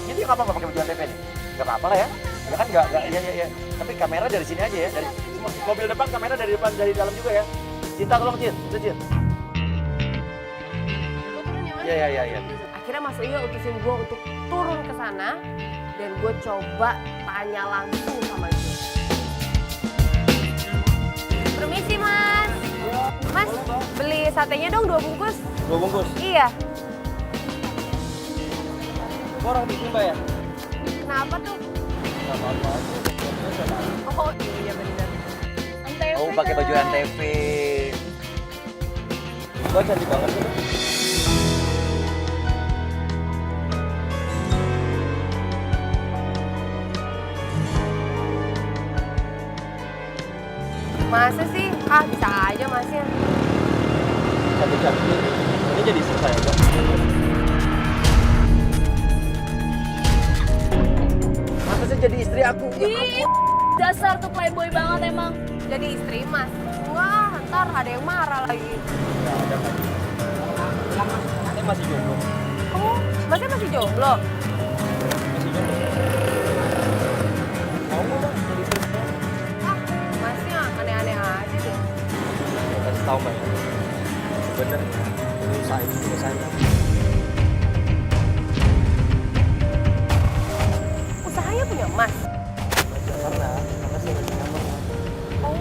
Ini dia nggak apa-apa pakai baju ATV nih. Nggak apa-apa lah ya. Ya kan nggak ya. Tapi kamera dari sini aja ya. Dari mobil depan, kamera dari depan, dari dalam juga ya. Cinta tolong Cin. Iya. Akhirnya Mas Uya utusin gue untuk turun ke sana dan gue coba tanya langsung sama Jo. Permisi Mas. Mas, beli satenya dong 2 bungkus. 2 bungkus. Iya. Orang bikin Mbak ya? Kenapa tuh? Nggak apa-apa. Oh iya benar. Antv, Oh, pakai baju Kak. antv. Mbak cantik banget sih. Masa sih? Ah bisa aja Masnya. cantik. Ini jadi istri saya, Mbak. Masa sih jadi istri aku? Ih, dasar tuh playboy banget emang. Jadi istri Mas. Wah, ntar ada yang marah lagi. Saya masih jomblo. Oh, Masnya masih jomblo? Masih jomblo. Mau nggak, Mbak? Jadi istri saya? Ah, Masnya aneh-aneh aja deh. Saya kasih tahu, Mbak. Bener. Ini saya. Usahanya punya Mas? Karena saya lagi nyaman. Oh,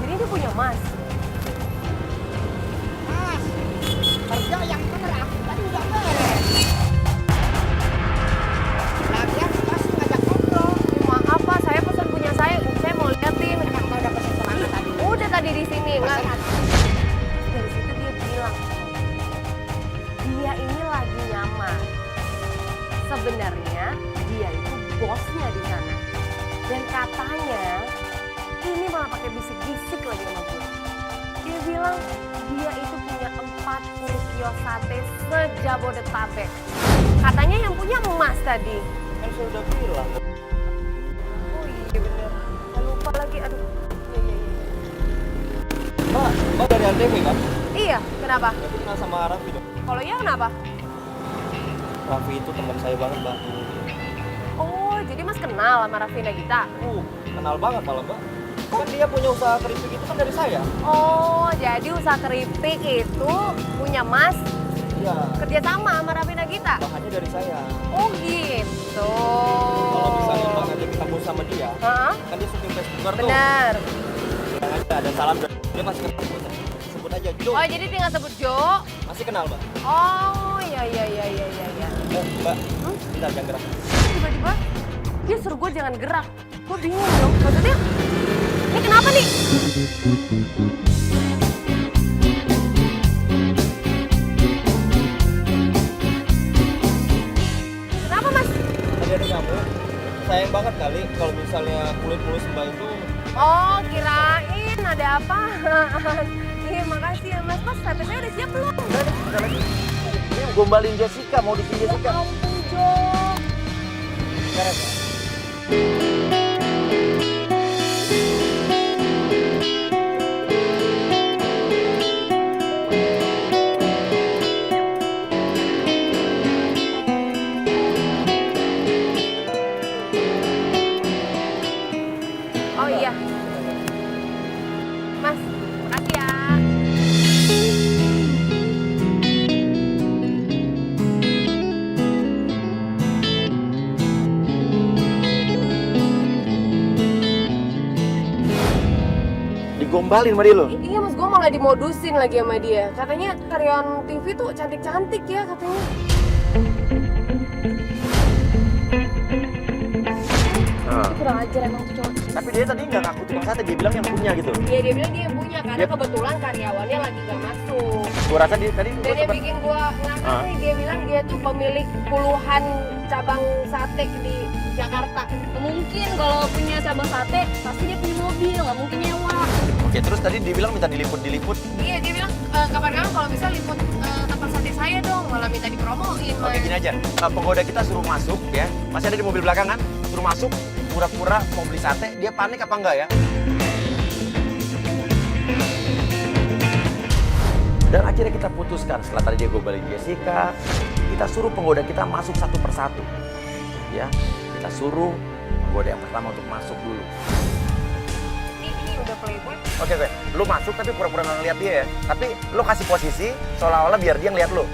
jadi dia punya Mas? Kerja yang bener, aku tadi udah beres. Lagian masih ngajak ngobrol. Maaf Pak, saya pesan punya saya mau liatin. Emang kau udah pesen kemana tadi? Udah tadi di sini, nggak? Pesan. Dari situ dia bilang, dia ini lagi nyaman. Sebenarnya dia itu bosnya di sana. Dan katanya ini malah pakai bisik-bisik lagi sama gue. Dia bilang dia itu punya 40 kios sate se-Jabodetabek. Katanya yang punya emas tadi. Kan saya udah bilang. Oh iya bener. Saya lupa lagi. Aduh. Iya. Mbak dari Antv kan? Iya, kenapa? Aku kenal sama Raffi dong. Kalau iya kenapa? Raffi itu teman saya banget, Mbak. Oh, jadi Mas kenal sama Raffi Nagita? Kenal banget malah, Mbak. Kan dia punya usaha keripik itu kan dari saya. Oh, jadi usaha keripik itu punya Mas Iya. kerja sama sama Raffi Nagita? Bahannya dari saya. Oh gitu. Kalau misalnya Mbak ngajak ketemu sama dia, Hah? kan dia syuting Facebooker tuh. Benar. Bilang aja ada salam dari dia masih kenal. Sebut aja Jo. Oh, jadi tinggal sebut Jo. Masih kenal, Mbak. Oh, iya. Mbak, bentar jangan gerak. Tiba-tiba dia suruh gue jangan gerak. Gue bingung dong. Maksudnya, ini kenapa nih? Kenapa Mas? Tadi ada nyamuk. Sayang banget kali kalau misalnya kulit mulus Mbak itu. Oh, kirain ada apa? Iya, makasih ya Mas. Mas, sate saya udah siap belum? Udah lagi. Ini gombalin Jessica, mau disini Jessica. Ampun, Jo. Sekarang, Mbak. Oh iya. Mas, makasih ya. Digombalin sama dia lo. Iya Mas, gue malah dimodusin lagi sama dia. Katanya karyawan TV tuh cantik-cantik ya katanya. Kurang ajar emang tuh cowok. Tapi dia tadi nggak ngaku tukang sate, dia bilang yang punya gitu. Iya, dia bilang dia yang punya karena kebetulan karyawannya lagi gak masuk. Gua rasa dia tadi Dan dia bikin gua ngakak nih, dia bilang dia tuh pemilik puluhan cabang sate di Jakarta. Mungkin kalau punya cabang sate, pasti dia punya mobil, nggak mungkin nyewa. Oke, terus tadi dia bilang minta diliput. Iya, dia bilang kapan-kapan kalau bisa liput tempat sate saya dong, malah minta dipromoin. Oke, gini aja. Penggoda kita suruh masuk ya. Masih ada di mobil belakang kan? Suruh masuk, pura-pura mau beli sate, dia panik apa enggak ya? Dan akhirnya kita putuskan setelah tadi dia gombalin Jessica, kita suruh penggoda kita masuk satu persatu. Ya, kita suruh penggoda yang pertama untuk masuk dulu. Ini udah playboy. Oke, lu masuk tapi pura-pura nggak ngeliat dia ya. Tapi lu kasih posisi seolah-olah biar dia ngeliat lu.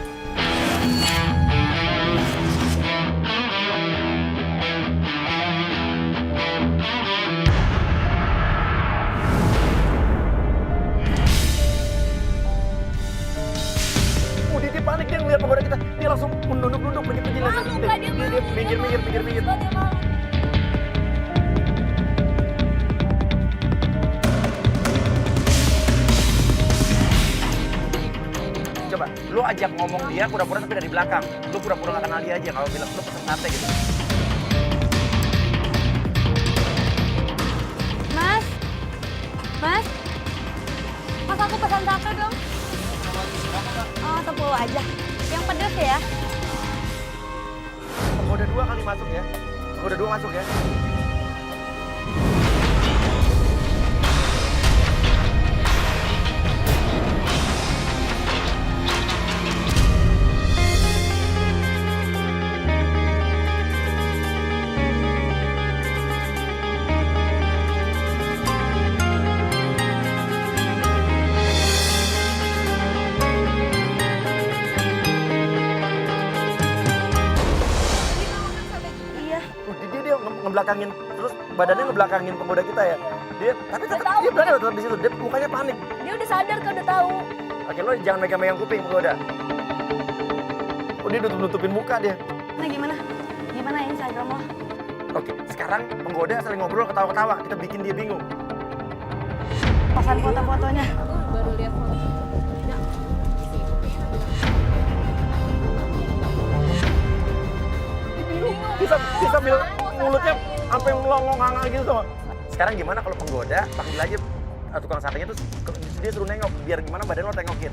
Dia panik, dia ngeliat penggoda kita. Dia langsung menunduk-nunduk, menjil-menjil. Malu nggak dia malu? Minggir. Dia malu. Coba, lu ajak ngomong dia pura-pura tapi dari belakang. Lu pura-pura nggak kenal dia aja kalau bilang lu pesen sate gitu. Mas, aku pesan sate dong. Oh, 10 aja. Yang pedes ya. Penggoda 2 kali masuk ya. Penggoda 2 masuk ya. Iya. Dia ngebelakangin, terus badannya ngebelakangin penggoda kita ya. Tapi tetap dia berani loh tetap di situ. Dia mukanya panik. Dia udah sadar kan, udah tahu. Oke, lo jangan megang-megang kuping penggoda. Oh, dia nutupin muka dia. Nah, gimana? Gimana Instagram lo? Oke, sekarang penggoda saling ngobrol ketawa-ketawa. Kita bikin dia bingung. Pasang foto-fotonya. Baru lihat foto. Bisa sambil mulutnya sampai melongong hangat gitu tuh. Sekarang gimana kalau penggoda panggil aja tukang satenya terus dia suruh nengok biar gimana badan lo tengokin.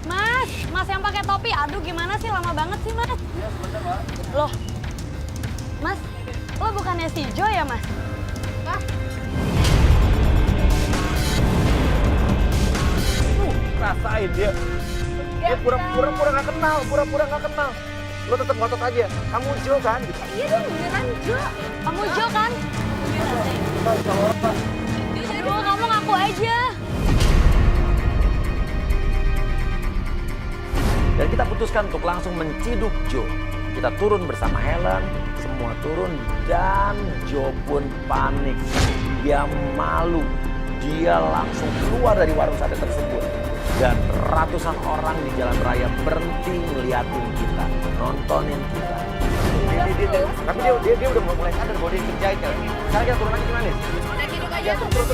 Mas yang pakai topi. Aduh, gimana sih, lama banget sih, Mas. Iya, sebentar, Pak. Loh. Mas, lo bukannya si Jo ya, Mas? Rasain dia. Dia pura-pura nggak kenal. Lo tetap ngotot aja. Kamu Jo kan? Gitu. Iya dong, beneran Jo. Kamu Jo kan? Aduh, kamu ngaku aja. Dan kita putuskan untuk langsung menciduk Jo. Kita turun bersama Helen, semua turun dan Jo pun panik. Dia malu. Dia langsung keluar dari warung sate tersebut. Dan ratusan orang di jalan raya berhenti ngeliatin kita, nontonin kita. Tapi dia udah mulai sadar bahwa dia kerjain kan. Sekarang kita turun lagi gimana? Udah ciduk aja. Ya, terus.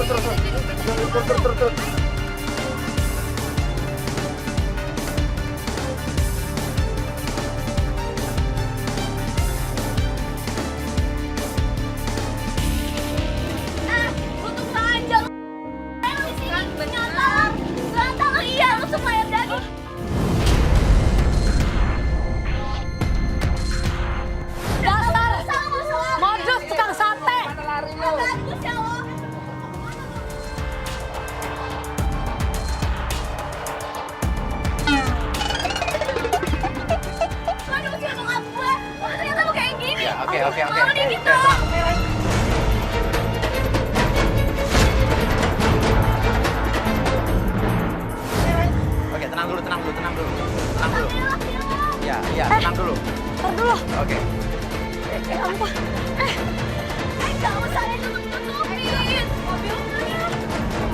Untuk saja. Ayo di sini. Ternyata. Iya, lu supplier daging. Dasar. Modus tukang sate. Bagus ya lo. Aduh, siapa bokap gue? Ternyata lu kayak gini. Ya, oke. Mau dia gitu. Oke, tenang dulu. Ya, tenang dulu. Ntar dulu. Oke. Ya ampun. Gak usah ditutupin. Mobil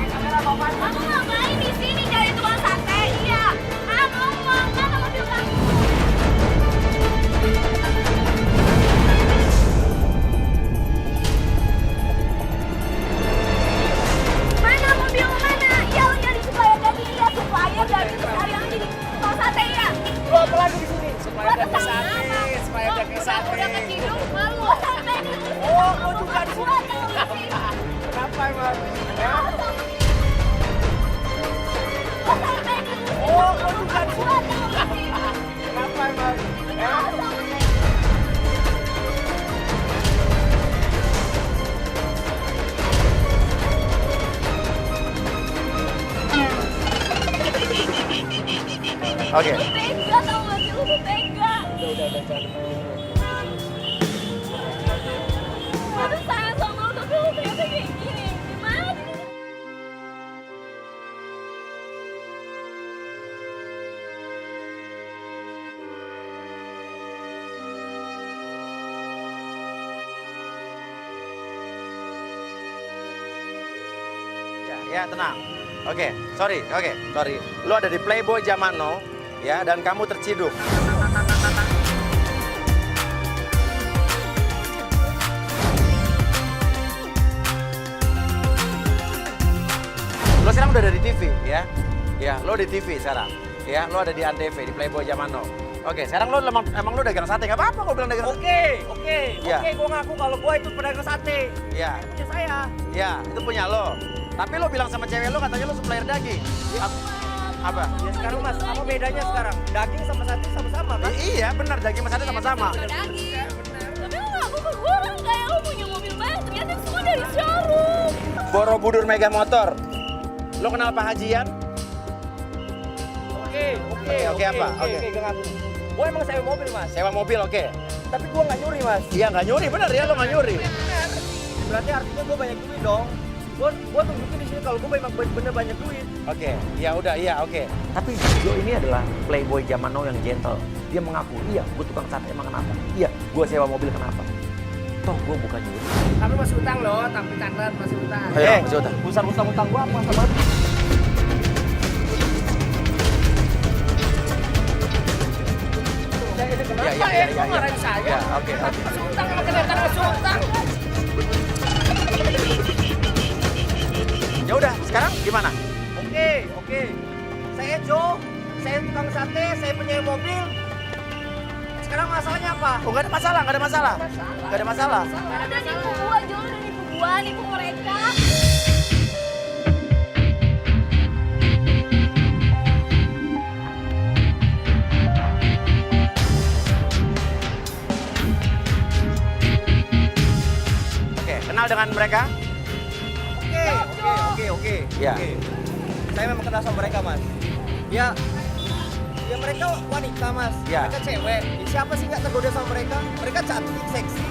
mana? Kamu ngapain di sini cari tukang sate? Iya. Ngomong, mana mobil kamu? Mana mobil mana? Iya, lo jadi supplier daging. Iya, supplier daging. Sekali yang jadi tukang sate ya. Lo apa lagi di sini? Supplier daging sate. Supplier daging sate. Udah keciduk, malu. Sate di sini. Oh, lo juga di sini. Kenapa emang? Ya? Sate di sini. Oh, lo juga di sini. Kenapa emang? Ya? Oke. Tega tau gak sih, lu tuh tega. Udah, Gue tuh sayang sama lu, tapi lu ternyata kayak gini. Gimana sih? Ya, tenang. Oke. Sorry. Lo ada di Playboy zaman now, ya, dan kamu terciduk. Lo sekarang udah ada di TV, ya. Ya, lo di TV sekarang. Ya, lo ada di Antv, di Playboy zaman now. Oke, sekarang lo emang lo dagang sate, nggak apa-apa kok bilang dagang sate. Oke, Iya. gue ngaku kalau gue itu pedagang sate. Iya. Punya saya. Ya, itu punya lo. Tapi lo bilang sama cewek lo katanya lo supplier daging. Apa? Ya sekarang mas, apa bedanya sekarang? Daging sama sate sama-sama kan? Iya benar, daging sama sate sama-sama. Daging. Tapi lo ngaku ke gue kan kayak lo punya mobil banyak, ternyata semua dari showroom. Borobudur Mega Motor. Lo kenal Pak Hajian? Oke, apa? Oke. Gue ngaku. Gue emang sewa mobil mas, Sewa mobil, oke. tapi gue nggak nyuri mas. Iya nggak nyuri, benar ya lo nggak nyuri. Berarti artinya gue banyak duit dong. Gue tunjukin di sini kalau gue memang bener banyak duit. Oke, ya udah, iya oke. Tapi Joe ini adalah playboy zaman now yang gentle. Dia mengaku, iya gue tukang sate emang kenapa? Iya, gue sewa mobil kenapa? Toh gue bukan nyuri. Tapi masih utang loh, tapi catat masih utang. Masih utang. Utang gue apa sama? Kenapa ya? Kok marahin saya? Ya, oke. Masih utang, sama kelihatan masih utang. Ya udah, sekarang gimana? Oke. Saya Joe, saya tukang sate, saya punya mobil. Sekarang masalahnya apa? Oh nggak ada masalah, nggak ada masalah. Nggak ada masalah. Ada nipu gua, Jo, udah nipu gua, nipu mereka. Oke, kenal dengan mereka? Oke. Ya. Saya memang kenal sama mereka mas. Ya mereka wanita mas. Ya. Mereka cewek. Ya, siapa sih nggak tergoda sama mereka? Mereka cantik, seksi.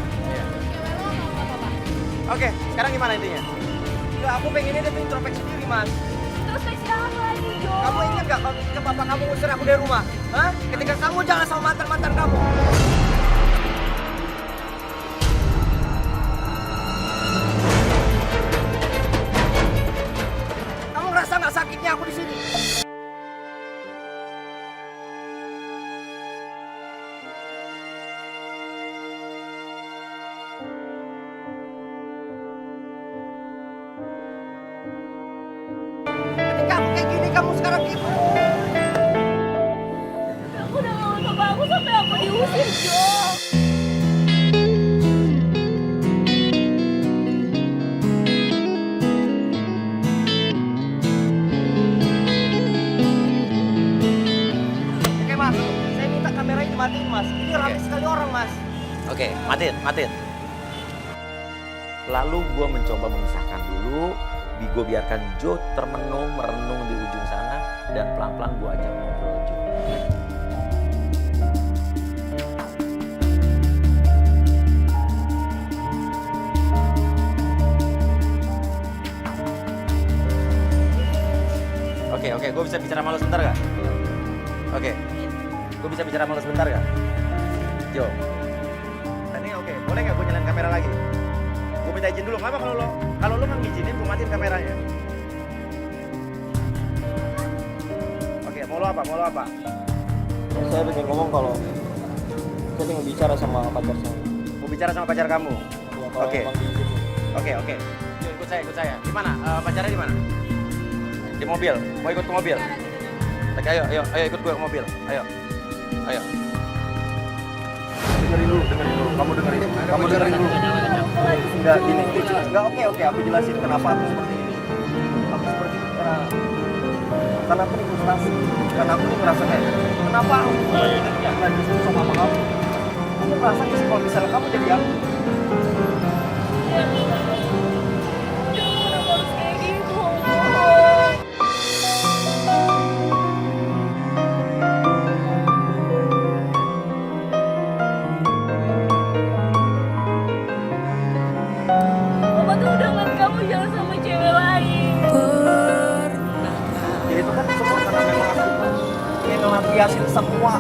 Oke, sekarang gimana intinya? Enggak, aku pengennya dia tuh introspeksi diri mas. Terus spesial apa lagi, Jo? Kamu ingat nggak kalau ketika bapak kamu ngusir aku dari rumah? Hah? Ketika kamu jalan sama mantan kamu. Kamu ngerasa nggak sakitnya aku di sini? Ketika aku kayak gini, kamu sekarang gitu. Aku udah ngelawan papa aku sampai aku diusir, Jo. Oke mas, saya minta kameranya dimatiin mas. Ini ramai sekali orang mas. Oke, matiin. Lalu gue mencoba memisahkan dulu. Gue biarkan Joe merenung di ujung sana. Dan pelan-pelan gue ajak ngobrol Joe. Oke, gue bisa bicara sama lo sebentar gak? Oke, gue bisa bicara sama lo sebentar gak? Joe, tadi oke, boleh gak gue nyalain kamera lagi? Gue minta izin dulu, kenapa kalau lo nggak ngizinin, gue matiin kameranya. Oke, mau lo apa? Saya ingin ngomong kalau saya ingin bicara sama pacar saya. Mau bicara sama pacar kamu? Ya, kalau Oke. emang diizinin. Oke. Yuk, ikut saya. Di mana? Pacarnya di mana? Di mobil. Mau ikut ke mobil? Oke, ayo ikut gue ke mobil. Ayo. Dengerin dulu. Kamu dengerin dulu. Enggak gini. Enggak oke. Aku jelasin kenapa aku seperti ini. Aku seperti ini karena aku nih frustrasi. Karena aku nih ngerasa kayak kenapa aku nggak disuruh sama mama kamu? Aku merasa sih kalau misalnya kamu jadi aku. Kenapa harus kayak gitu? Papa tuh udah ngeliat kamu jalan sama cewek lain. Jadi itu kan semua karena memang aku yang ngelampiasin semua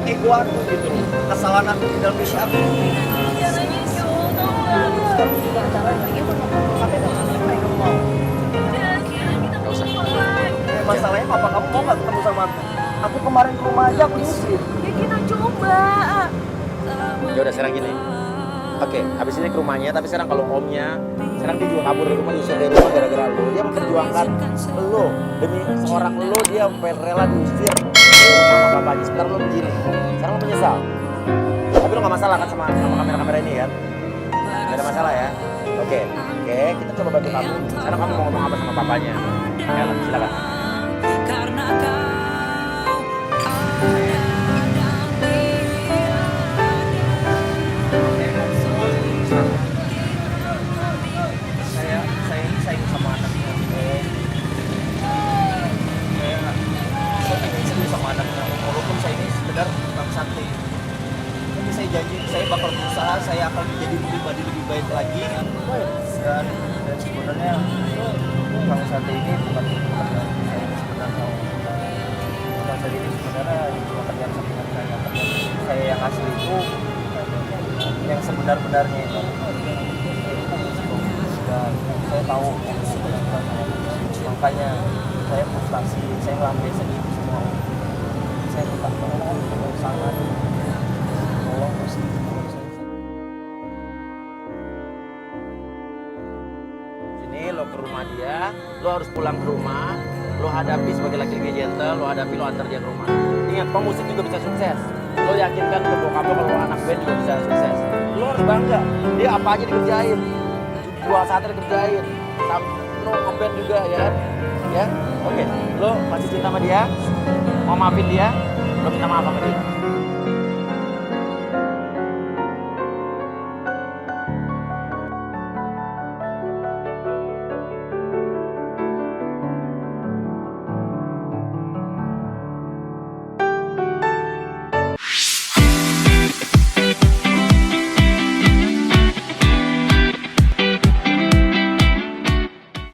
ego aku gitu, kesalahan aku di dalam diri aku. Jangan gitu, tau gak? Sekarang kita acara lagi aku sampai dengan apa yang kamu mau. Udah, sekarang kita ketemu lagi. Masalahnya papa kamu mau nggak ketemu sama aku? Aku kemarin ke rumah aja aku diusir. Ya kita coba. Ya udah sekarang gini. Oke, habis ini ke rumahnya, tapi sekarang kalau omnya, sekarang dia juga kabur dari rumah, diusir dari rumah gara-gara lo. Dia memperjuangkan lo, demi seorang lo, dia sampai rela diusir dari rumah sama bapaknya. Sekarang lo begini, sekarang lo menyesal. Tapi lo gak masalah kan sama kamera-kamera ini kan? Gak ada masalah ya? Oke, kita coba bantu kamu. Sekarang kamu mau ngomong apa sama papanya? Ya, silakan. Karena janji saya bakal berusaha, saya akan menjadi pribadi lebih baik lagi. Dan sebenarnya Kang Sate ini bukan pekerjaan saya sebenarnya. Kang Sate ini sebenarnya cuma pekerjaan sampingan saya. Saya yang asli itu yang sebenar-benarnya itu. Dan saya tahu yang sebenarnya. Makanya saya frustasi, saya ngelampiasin itu semua. Saya minta tolong sangat tolong mesti Sini lo ke rumah dia, lo harus pulang ke rumah, lo hadapi sebagai laki-laki gentle, lo hadapi, lo antar dia ke rumah. Ingat, pemusik juga bisa sukses. Lo yakinkan ke bokap lo kalau anak band juga bisa sukses. Lo harus bangga, dia apa aja dikerjain, jual sate dikerjain, lo ngeband juga ya kan? Ya, oke. Lo masih cinta sama dia, mau maafin dia, lo minta maaf sama dia.